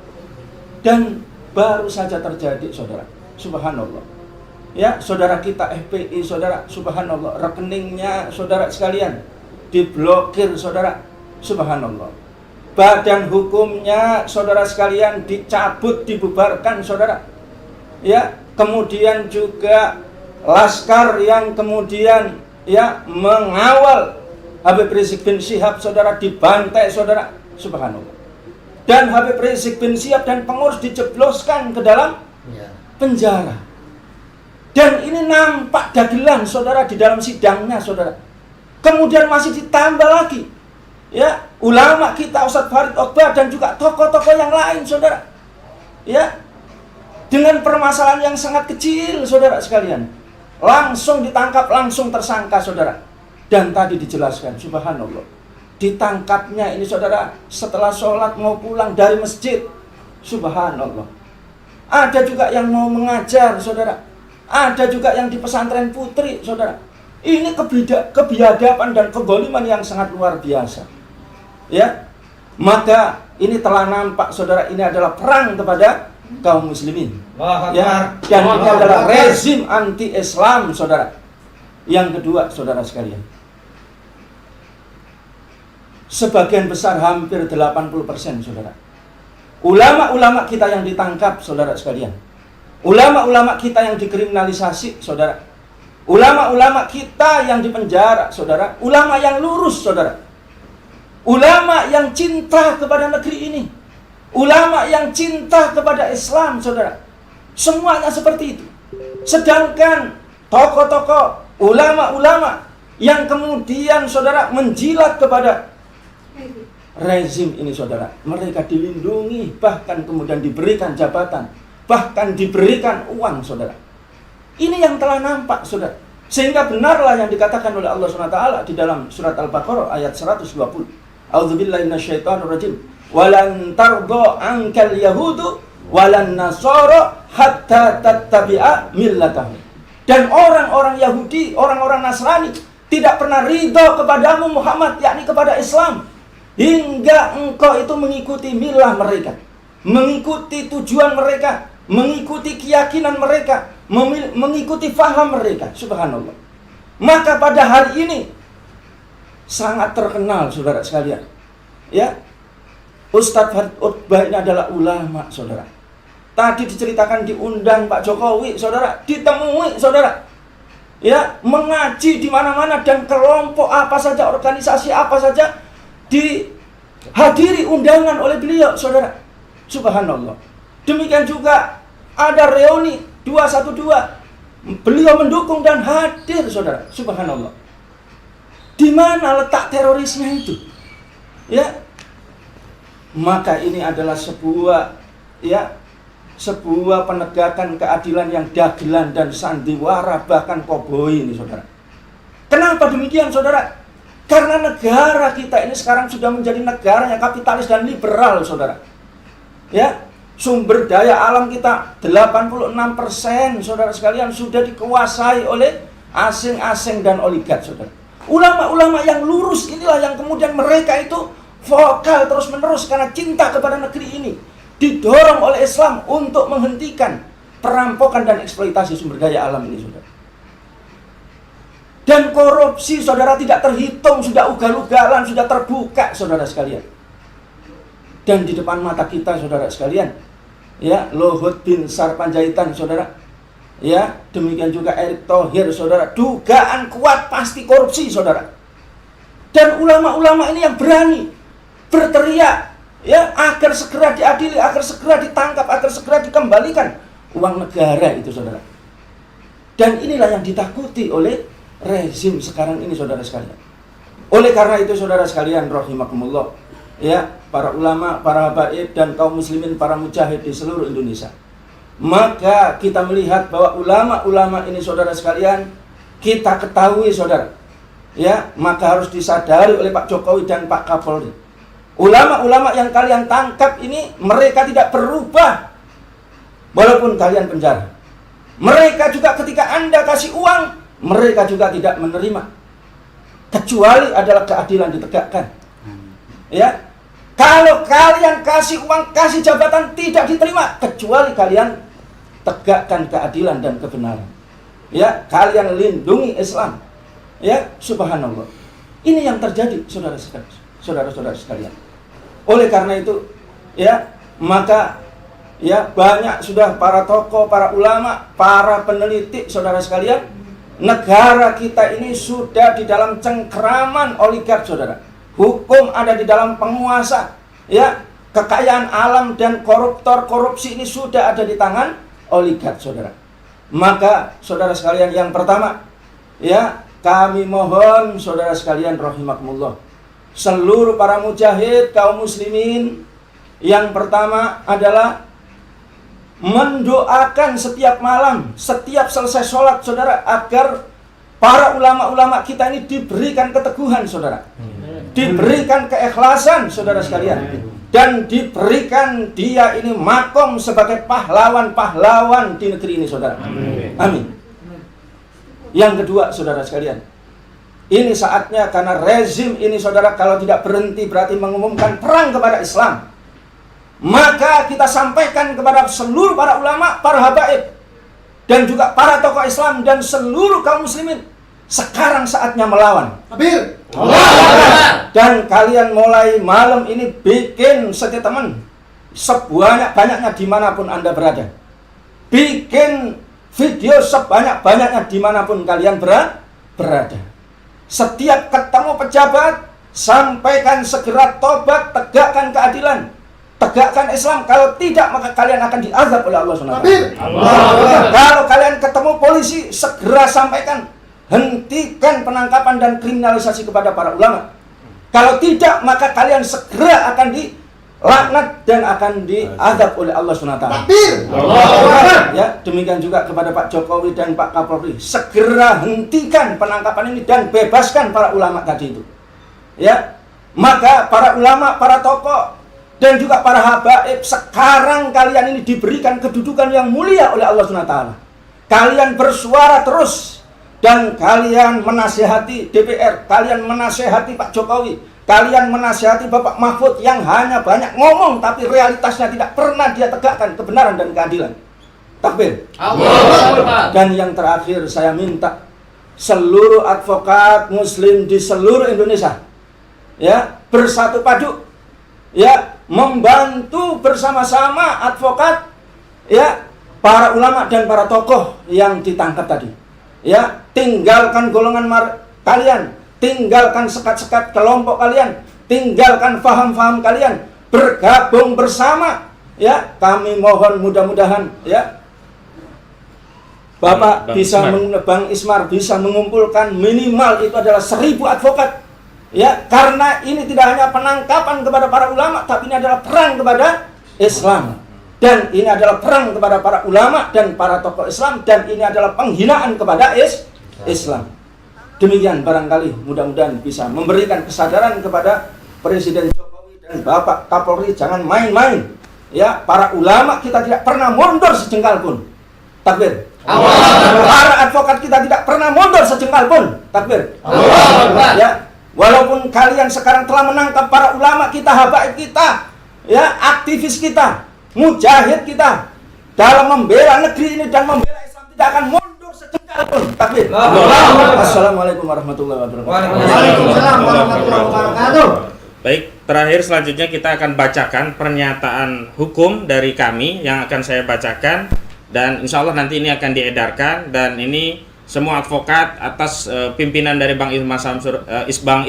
Dan baru saja terjadi, saudara. Subhanallah. Ya, saudara kita FPI, saudara, subhanallah, rekeningnya saudara sekalian diblokir, saudara, subhanallah. Badan hukumnya saudara sekalian dicabut, dibubarkan, saudara. Ya, kemudian juga laskar yang kemudian ya mengawal Habib Rizik bin Syihab, saudara, dibantai, saudara, subhanallah. Dan Habib Rizik bin Syihab dan pengurus dijebloskan ke dalam penjara. Dan ini nampak dagelan, saudara, di dalam sidangnya, saudara. Kemudian masih ditambah lagi, ya, ulama kita Ustadz Farid Ogbah dan juga tokoh-tokoh yang lain, saudara. Ya, dengan permasalahan yang sangat kecil, saudara sekalian, langsung ditangkap, langsung tersangka, saudara. Dan tadi dijelaskan, subhanallah, ditangkapnya ini, saudara, setelah sholat mau pulang dari masjid, subhanallah. Ada juga yang mau mengajar, saudara. Ada juga yang di pesantren putri, saudara. Ini kebiadaban dan kegoliman yang sangat luar biasa. Ya, maka ini telah nampak, saudara, ini adalah perang kepada kaum muslimin. Ya, dan ini adalah rezim anti-Islam, saudara. Yang kedua, saudara sekalian, sebagian besar hampir 80%, saudara. Ulama-ulama kita yang ditangkap, saudara sekalian. Ulama-ulama kita yang dikriminalisasi, saudara. Ulama-ulama kita yang dipenjara, saudara. Ulama yang lurus, saudara. Ulama yang cinta kepada negeri ini. Ulama yang cinta kepada Islam, saudara. Semuanya seperti itu. Sedangkan tokoh-tokoh, ulama-ulama yang kemudian, saudara, menjilat kepada rezim ini, saudara, mereka dilindungi, bahkan kemudian diberikan jabatan, bahkan diberikan uang, saudara. Ini yang telah nampak, saudara. Sehingga benarlah yang dikatakan oleh Allah SWT di dalam surat Al-Baqarah ayat 120. A'udzubillahi minasyaitonirrajim. Walan tardo ankal yahudu walan nasara hatta tattabi'a millatahum. Dan orang-orang Yahudi, orang-orang Nasrani tidak pernah ridho kepadamu Muhammad, yakni kepada Islam, hingga engkau itu mengikuti milah mereka, mengikuti tujuan mereka, mengikuti keyakinan mereka, mengikuti faham mereka. Subhanallah. Maka pada hari ini sangat terkenal, saudara sekalian, ya, Ustadz Farid Utbah ini adalah ulama, saudara. Tadi diceritakan diundang Pak Jokowi, saudara, ditemui, saudara, ya, mengaji di mana-mana, dan kelompok apa saja, organisasi apa saja dihadiri undangan oleh beliau, saudara. Subhanallah. Demikian juga ada reuni 212, beliau mendukung dan hadir, saudara. Subhanallah. Di mana letak terorisnya itu? Ya. Maka ini adalah sebuah penegakan keadilan yang dagelan dan sandiwara, bahkan koboi ini, saudara. Kenapa demikian, saudara? Karena negara kita ini sekarang sudah menjadi negara yang kapitalis dan liberal, saudara. Ya, sumber daya alam kita 86%, saudara sekalian, sudah dikuasai oleh asing-asing dan oligark, saudara. Ulama-ulama yang lurus inilah yang kemudian mereka itu vokal terus-menerus karena cinta kepada negeri ini, didorong oleh Islam untuk menghentikan perampokan dan eksploitasi sumber daya alam ini, saudara. Dan korupsi, saudara, tidak terhitung, sudah ugal-ugalan, sudah terbuka, saudara sekalian. Dan di depan mata kita, saudara sekalian, ya, Luhut bin Sarpanjaitan, saudara, ya, demikian juga Erick Thohir, saudara, dugaan kuat pasti korupsi, saudara. Dan ulama-ulama ini yang berani berteriak, ya, agar segera diadili, agar segera ditangkap, agar segera dikembalikan uang negara itu, saudara. Dan inilah yang ditakuti oleh rezim sekarang ini, saudara sekalian. Oleh karena itu, saudara sekalian, rahimakumullah, ya, para ulama, para habaib, dan kaum muslimin, para mujahid di seluruh Indonesia, maka kita melihat bahwa ulama-ulama ini, saudara sekalian, kita ketahui, saudara, ya, maka harus disadari oleh Pak Jokowi dan Pak Kapolri. Ulama-ulama yang kalian tangkap ini, mereka tidak berubah walaupun kalian penjara. Mereka juga ketika Anda kasih uang, mereka juga tidak menerima, kecuali adalah keadilan ditegakkan. Ya, kalau kalian kasih uang, kasih jabatan, tidak diterima, kecuali kalian tegakkan keadilan dan kebenaran. Ya, kalian lindungi Islam. Ya, subhanallah. Ini yang terjadi, saudara-saudara sekalian. Oleh karena itu, ya, maka, ya, banyak sudah para tokoh, para ulama, para peneliti, saudara sekalian, negara kita ini sudah di dalam cengkeraman oligark, saudara. Hukum ada di dalam penguasa, ya, kekayaan alam dan koruptor, korupsi ini sudah ada di tangan oligark, saudara. Maka, saudara sekalian, yang pertama, ya, kami mohon, saudara sekalian, rahimakumullah, seluruh para mujahid, kaum muslimin, yang pertama adalah mendoakan setiap malam, setiap selesai sholat, saudara, agar para ulama-ulama kita ini diberikan keteguhan, saudara, diberikan keikhlasan, saudara sekalian, dan diberikan dia ini makom sebagai pahlawan-pahlawan di negeri ini, saudara. Amin. Yang kedua, saudara sekalian, ini saatnya, karena rezim ini, saudara, kalau tidak berhenti berarti mengumumkan perang kepada Islam. Maka kita sampaikan kepada seluruh para ulama, para habaib, dan juga para tokoh Islam dan seluruh kaum muslimin, Sekarang saatnya melawan. Takbir. Dan kalian mulai malam ini bikin statement sebanyak-banyaknya dimanapun Anda berada. Bikin video sebanyak-banyaknya dimanapun kalian berada. Setiap ketemu pejabat, sampaikan segera tobat, tegakkan keadilan, tegakkan Islam. Kalau tidak, maka kalian akan diazab oleh Allah SWT. Kalau kalian ketemu polisi, segera sampaikan, hentikan penangkapan dan kriminalisasi kepada para ulama. Kalau tidak, maka kalian segera akan dilaknat dan akan diazab oleh Allah SWT. Ya, demikian juga kepada Pak Jokowi dan Pak Kapolri, segera hentikan penangkapan ini dan bebaskan para ulama tadi itu. Ya, maka para ulama, para tokoh dan juga para habaib, sekarang kalian ini diberikan kedudukan yang mulia oleh Allah SWT. Kalian bersuara terus dan kalian menasihati DPR, kalian menasihati Pak Jokowi, kalian menasihati Bapak Mahfud yang hanya banyak ngomong tapi realitasnya tidak pernah dia tegakkan kebenaran dan keadilan. Takbir. Dan yang terakhir saya minta seluruh advokat muslim di seluruh Indonesia, ya, bersatu padu, ya, membantu bersama-sama advokat, ya, para ulama dan para tokoh yang ditangkap tadi. Ya, tinggalkan golongan kalian, tinggalkan sekat-sekat kelompok kalian, tinggalkan faham-faham kalian, bergabung bersama. Ya, kami mohon mudah-mudahan, ya, Bapak Bang Ismar bisa mengumpulkan minimal itu adalah 1000 advokat. Ya, karena ini tidak hanya penangkapan kepada para ulama, tapi ini adalah perang kepada Islam. Dan ini adalah perang kepada para ulama dan para tokoh Islam, dan ini adalah penghinaan kepada Islam. Demikian barangkali mudah-mudahan bisa memberikan kesadaran kepada Presiden Jokowi dan Bapak Kapolri, jangan main-main. Ya, para ulama kita tidak pernah mundur sejengkal pun. Takbir. Para advokat kita tidak pernah mundur sejengkal pun. Takbir. Ya, walaupun kalian sekarang telah menangkap para ulama kita, habaib kita, ya, aktivis kita, mujahid kita dalam membela negeri ini dan membela Islam, tidak akan mundur sejengkal pun. Takbir. Assalamualaikum warahmatullahi wabarakatuh. Waalaikumsalam warahmatullahi wabarakatuh. Baik, terakhir selanjutnya kita akan bacakan pernyataan hukum dari kami yang akan saya bacakan, dan insya Allah nanti ini akan diedarkan, dan ini semua advokat atas pimpinan dari Bang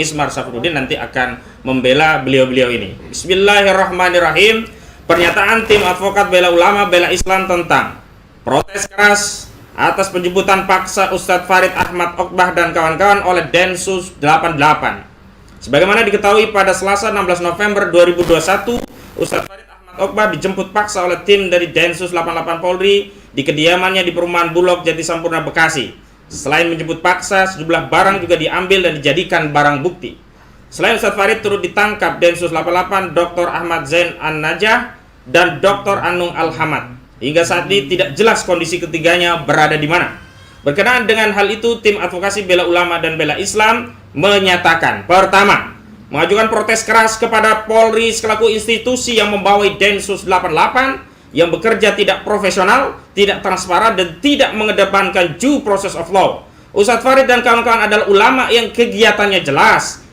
Ismar Safruddin nanti akan membela beliau-beliau ini. Bismillahirrahmanirrahim. Pernyataan tim advokat bela ulama bela Islam tentang protes keras atas penjemputan paksa Ustadz Farid Ahmad Okbah dan kawan-kawan oleh Densus 88. Sebagaimana diketahui pada Selasa 16 November 2021, Ustadz Farid Ahmad Okbah dijemput paksa oleh tim dari Densus 88 Polri di kediamannya di Perumahan Bulog Jatisampurna, Bekasi. Selain menjemput paksa, sejumlah barang juga diambil dan dijadikan barang bukti. Selain Ustadz Farid, turut ditangkap Densus 88 Dr. Ahmad Zain An-Najah dan Dr. Anung Al-Hamad. Hingga saat ini tidak jelas kondisi ketiganya berada di mana. Berkenaan dengan hal itu, tim advokasi bela ulama dan bela Islam menyatakan, pertama, mengajukan protes keras kepada Polri selaku institusi yang membawai Densus 88 yang bekerja tidak profesional, tidak transparan, dan tidak mengedepankan due process of law. Ustadz Farid dan kawan-kawan adalah ulama yang kegiatannya jelas,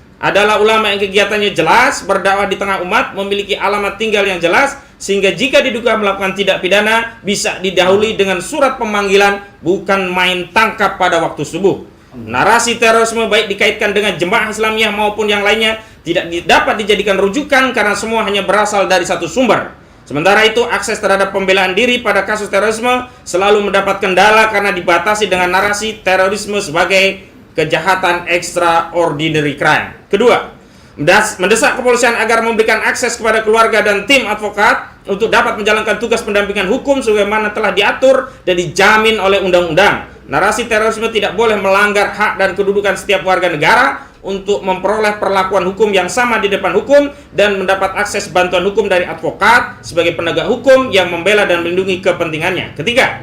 berdakwah di tengah umat, memiliki alamat tinggal yang jelas, sehingga jika diduga melakukan tindak pidana bisa didahului dengan surat pemanggilan, bukan main tangkap pada waktu subuh. Narasi terorisme baik dikaitkan dengan jemaah Islamiyah maupun yang lainnya tidak dapat dijadikan rujukan karena semua hanya berasal dari satu sumber. Sementara itu, akses terhadap pembelaan diri pada kasus terorisme selalu mendapat kendala karena dibatasi dengan narasi terorisme sebagai kejahatan extraordinary crime. Kedua, mendesak kepolisian agar memberikan akses kepada keluarga dan tim advokat untuk dapat menjalankan tugas pendampingan hukum sebagaimana telah diatur dan dijamin oleh undang-undang. Narasi terorisme tidak boleh melanggar hak dan kedudukan setiap warga negara untuk memperoleh perlakuan hukum yang sama di depan hukum dan mendapat akses bantuan hukum dari advokat sebagai penegak hukum yang membela dan melindungi kepentingannya. Ketiga,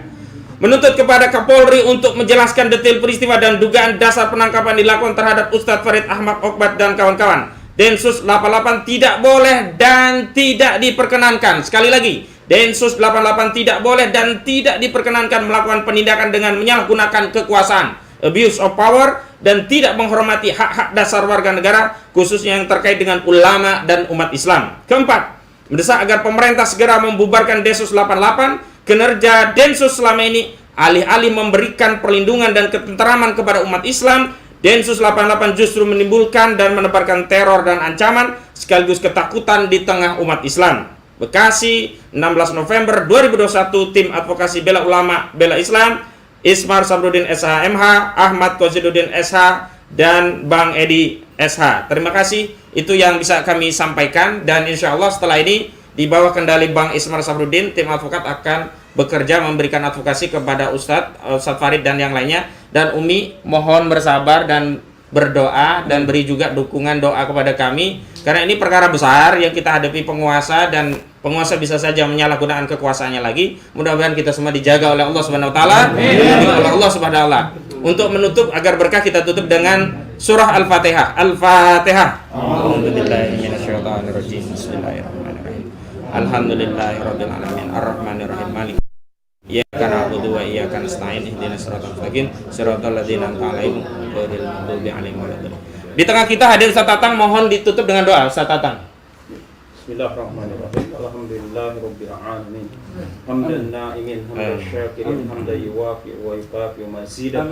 menuntut kepada Kapolri untuk menjelaskan detail peristiwa dan dugaan dasar penangkapan dilakukan terhadap Ustadz Farid Ahmad Okbah dan kawan-kawan. Densus 88 tidak boleh dan tidak diperkenankan. Sekali lagi, Densus 88 tidak boleh dan tidak diperkenankan melakukan penindakan dengan menyalahgunakan kekuasaan. abuse of power, dan tidak menghormati hak-hak dasar warga negara, khususnya yang terkait dengan ulama dan umat Islam. Keempat, mendesak agar pemerintah segera membubarkan Densus 88. Kinerja Densus selama ini alih-alih memberikan perlindungan dan ketenteraman kepada umat Islam, Densus 88 justru menimbulkan dan menebarkan teror dan ancaman sekaligus ketakutan di tengah umat Islam. Bekasi, 16 November 2021, Tim Advokasi Bela Ulama Bela Islam, Ismar Sabruddin SH MH, Ahmad Koziduddin SH, dan Bang Edi SH. Terima kasih, itu yang bisa kami sampaikan, dan insya Allah setelah ini di bawah kendali Bang Ismar Sabruddin, tim advokat akan bekerja memberikan advokasi kepada Ustadz Farid dan yang lainnya. Dan Umi mohon bersabar dan berdoa dan beri juga dukungan doa kepada kami, karena ini perkara besar yang kita hadapi penguasa, dan penguasa bisa saja menyalahgunakan kekuasaannya lagi. Mudah-mudahan kita semua dijaga oleh Allah Subhanahu wa taala, oleh Allah Subhanahu wa taala. Untuk menutup agar berkah, kita tutup dengan surah Al-Fatihah. Al-Fatihah. A'udzubillahi minasyaitonirrajim. Bismillahirrahmanirrahim. Alhamdulillahirabbil alamin. Arrahmanirrahim. Maliki iyyaka na'budu wa iyyaka nasta'in. Ihdinas siratal mustaqim. Siratal ladzina an'amta 'alaihim ghairil maghdubi 'alaihim waladdallin. Di tengah kita hadir Ustaz Tatang, mohon ditutup dengan doa Ustaz Tatang. Bismillahirrahmanirrahim. Alhamdulillahirabbil alamin. Hamdan na'imin, hamdan syakirin, hamdan yuwafi wa yukafi mazidah.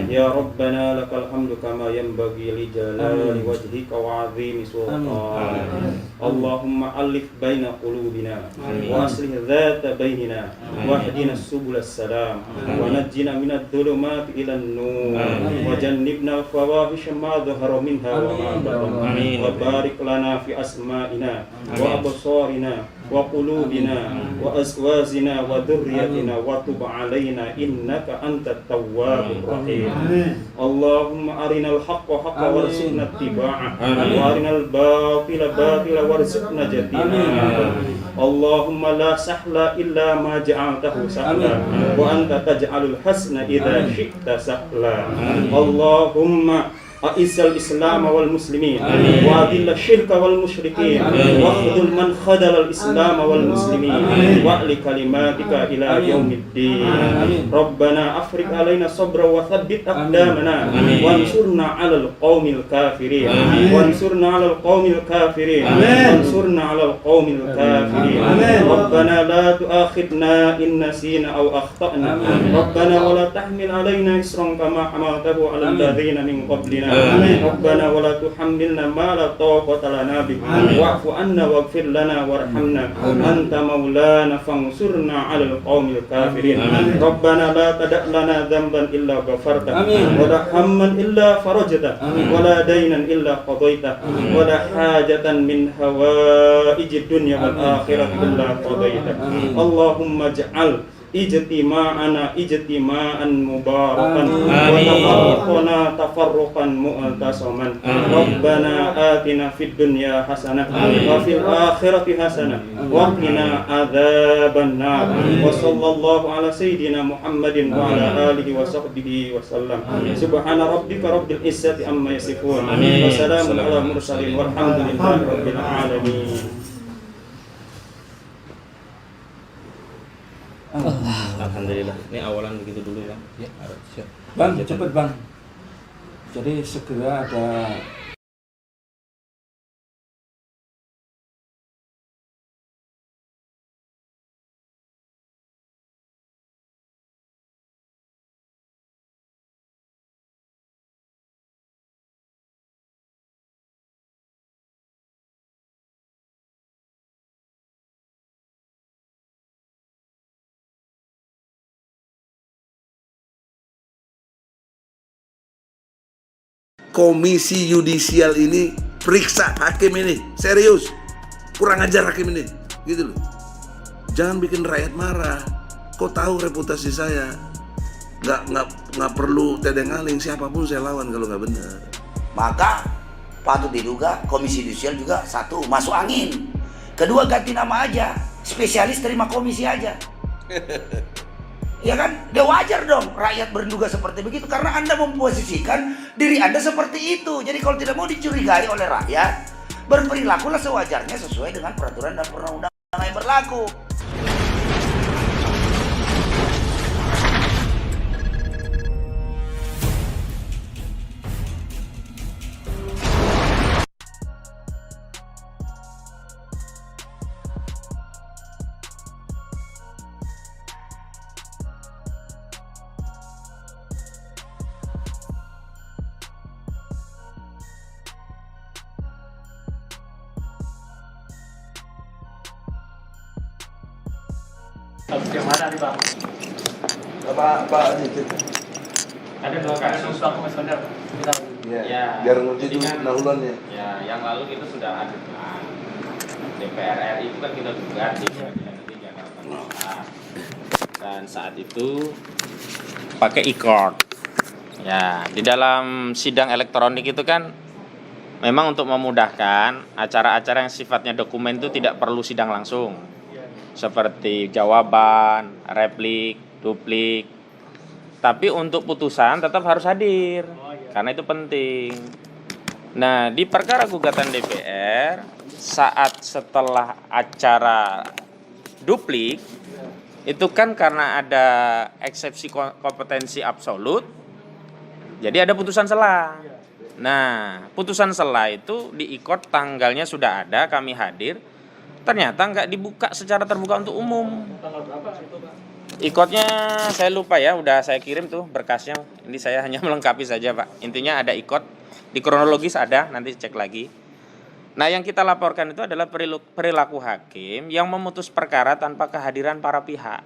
Ya Rabbana lakal hamdu kama yanbaghi li jalali wajhika wa 'azimi sultanik. Allahumma alif baina qulubina wa aslih dhata bainina wa hdina subulas salam wa najjina minadh dhulumati ilan nur wa jannibna al-fawahisha ma dhahara minha wa ma batana. Wa barik lana fi asma'ina wa absarina wa qulubina wa azwajina wa dhurriyyatina wa tub 'alaina innaka antat tawwabur rahim. Allahumma arinal haqqa haqqan warzuqna ittiba'ah wa arinal batila batila warzuqna jatinaha. Allahumma la sahla illa ma ja'altahu sahla wa anta taj'alul hasna idza syi'ta sahla. Allahumma أعز الإسلام والمسلمين وأذل الشرك والمشركين واخذل من خذل الإسلام والمسلمين وأعل كلماتك إلى يوم الدين. ربنا أفرغ علينا صبرا وثبت أقدامنا وانصرنا على القوم الكافرين وانصرنا على القوم الكافرين وانصرنا على القوم الكافرين. ربنا لا تؤاخذنا إن نسينا أو أخطأنا ربنا ولا تحمل علينا إصرا كما حملته على الذين من قبلنا. ربنا ولا تحملنا ما لا طاقة لنا به واعف عنا واغفر لنا وارحمنا أنت مولانا فانصرنا على القوم الكافرين. ربنا لا تدع لنا ذنبا إلا غفرته ولا هما إلا فرجته ولا دينا إلا قضيته ولا حاجة من حوائج الدنيا والآخرة إلا قضيته. اللهم اجعل ijtima'ana ijtima'an mubarakan wa tafarruqana tafarruqan mu'tasaman. Rabbana atina fid dunya hasanah wa fil akhirati hasanah wa qina adzaban nar. Wa sallallahu ala sayyidina Muhammadin wa ala alihi wa sahbihi wa sallam. Subhana rabbika rabbil izzati amma yasifun wa salamun ala mursalin walhamdulillahi rabbil alamin. Alhamdulillah. Ini awalan begitu dulu Bang. Ya, siap. Bang, cepet Bang. Jadi segera ada Komisi Yudisial ini periksa hakim ini, serius, kurang ajar hakim ini, gitu loh. Jangan bikin rakyat marah. Kau tahu reputasi saya, nggak perlu tedeng-aling, siapapun saya lawan kalau nggak benar. Maka patut diduga Komisi Yudisial juga satu masuk angin, kedua ganti nama aja, spesialis terima komisi aja. Ya kan, dia wajar dong rakyat berduga seperti begitu karena Anda memposisikan diri Anda seperti itu. Jadi kalau tidak mau dicurigai oleh rakyat, berperilakulah sewajarnya sesuai dengan peraturan dan perundang-undangan yang berlaku. Yang mana nih Bang? Pak Ada 2 kasus. Bang Komisioner. Ya, biar ngerti jadi dulu kan- pendahuluannya. Ya, yang lalu kita sudah ada DPR RI itu kan kita gugat di Pengadilan Negeri Jakarta Pusat. Dan saat itu pakai e-court. Ya, di dalam sidang elektronik itu kan memang untuk memudahkan acara-acara yang sifatnya dokumen itu tidak perlu sidang langsung. Seperti jawaban, replik, duplik. Tapi untuk putusan tetap harus hadir. Karena itu penting. Nah, di perkara gugatan DPR, saat setelah acara duplik, itu kan karena ada eksepsi kompetensi absolut, jadi ada putusan sela. Nah, putusan sela itu di e-court tanggalnya sudah ada, kami hadir. Ternyata nggak dibuka secara terbuka untuk umum. E-courtnya saya lupa ya, udah saya kirim tuh berkasnya. Ini saya hanya melengkapi saja Pak. Intinya ada e-court, di kronologis ada, nanti cek lagi. Nah, yang kita laporkan itu adalah perilaku hakim yang memutus perkara tanpa kehadiran para pihak.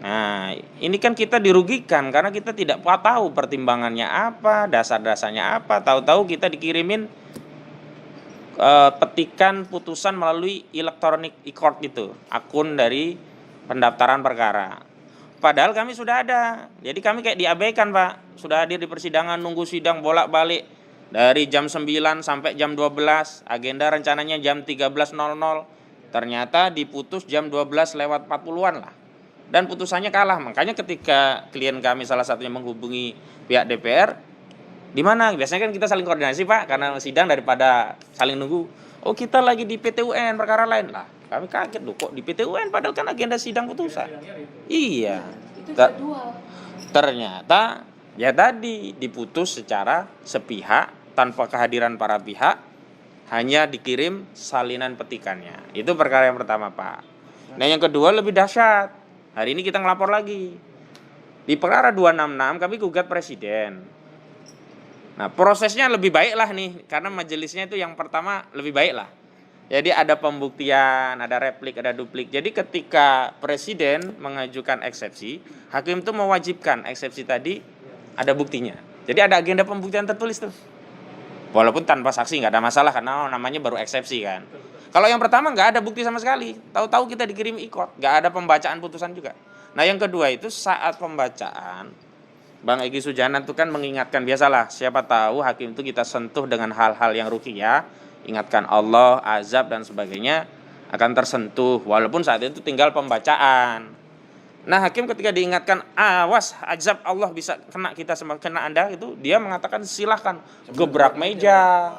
Nah, ini kan kita dirugikan karena kita tidak tahu pertimbangannya apa, dasar-dasarnya apa. Tahu-tahu kita dikirimin petikan putusan melalui elektronik e-court itu, akun dari pendaftaran perkara. Padahal kami sudah ada. Jadi kami kayak diabaikan, Pak. Sudah hadir di persidangan, nunggu sidang bolak-balik dari jam 9 sampai jam 12. Agenda rencananya jam 13.00. Ternyata diputus jam 12 lewat 40-an lah. Dan putusannya kalah. Makanya ketika klien kami salah satunya menghubungi pihak DPR, di mana? Biasanya kan kita saling koordinasi, Pak, karena sidang daripada saling nunggu. Oh, kita lagi di PT UN perkara lain lah. Kami kaget loh, kok di PT UN padahal kan agenda sidang putusan. Iya. Ternyata ya tadi diputus secara sepihak tanpa kehadiran para pihak, hanya dikirim salinan petikannya. Itu perkara yang pertama, Pak. Nah, yang kedua lebih dahsyat. Hari ini kita ngelapor lagi. Di perkara 266 kami gugat presiden. Nah, prosesnya lebih baik lah nih, karena majelisnya itu yang pertama lebih baik lah. Jadi ada pembuktian, ada replik, ada duplik. Jadi ketika presiden mengajukan eksepsi, hakim itu mewajibkan eksepsi tadi ada buktinya. Jadi ada agenda pembuktian tertulis tuh. Walaupun tanpa saksi nggak ada masalah karena namanya baru eksepsi kan. Kalau yang pertama nggak ada bukti sama sekali. Tahu-tahu kita dikirim e-court, nggak ada pembacaan putusan juga. Nah, yang kedua itu saat pembacaan, Bang Egy Sujana itu kan mengingatkan, biasalah siapa tahu hakim itu kita sentuh dengan hal-hal yang ruqyah, ingatkan Allah, azab dan sebagainya akan tersentuh walaupun saat itu tinggal pembacaan. Nah, hakim ketika diingatkan awas azab Allah bisa kena kita sama kena Anda, itu dia mengatakan silahkan gebrak meja.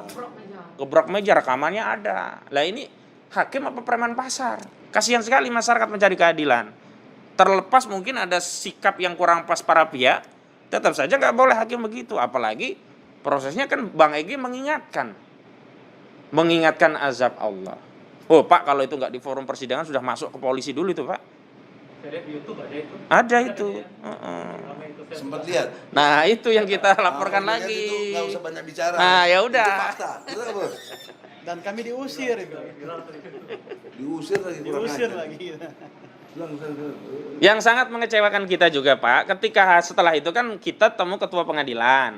Gebrak meja, rekamannya ada. Lah ini hakim apa preman pasar? Kasihan sekali masyarakat mencari keadilan. Terlepas mungkin ada sikap yang kurang pas para pihak, tetap saja nggak boleh hakim begitu. Apalagi prosesnya kan Bang Egy mengingatkan azab Allah. Oh Pak, kalau itu nggak di forum persidangan sudah masuk ke polisi dulu itu Pak. Di YouTube Ada itu. Sempat lihat. Nah itu yang kita laporkan lagi. Nggak usah banyak bicara. Nah ya udah. Itu fakta. Betul nggak, Bos? Dan kami diusir itu. Diusir lagi. Diusir lagi. Yang sangat mengecewakan kita juga Pak, ketika setelah itu kan kita temu ketua pengadilan,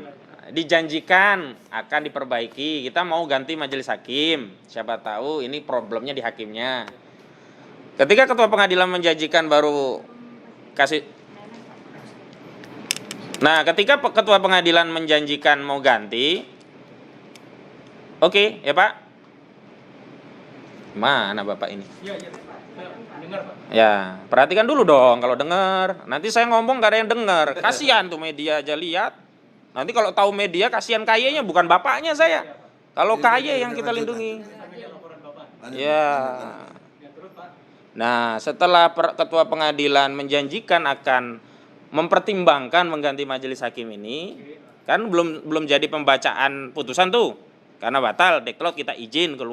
dijanjikan akan diperbaiki, kita mau ganti majelis hakim, siapa tahu ini problemnya di hakimnya. Ketika ketua pengadilan menjanjikan baru kasih. Nah, ketika ketua pengadilan menjanjikan mau ganti, oke, ya Pak. Mana Bapak ini? Ya, perhatikan dulu dong kalau dengar. Nanti saya ngomong gak ada yang dengar. Kasihan tuh media aja lihat. Nanti kalau tahu media kasihan kayanya bukan bapaknya saya. Kalau kaya yang kita lindungi. Ya. Nah, setelah ketua pengadilan menjanjikan akan mempertimbangkan mengganti majelis hakim ini, kan belum jadi pembacaan putusan tuh. Karena batal, deklot kita izin keluar.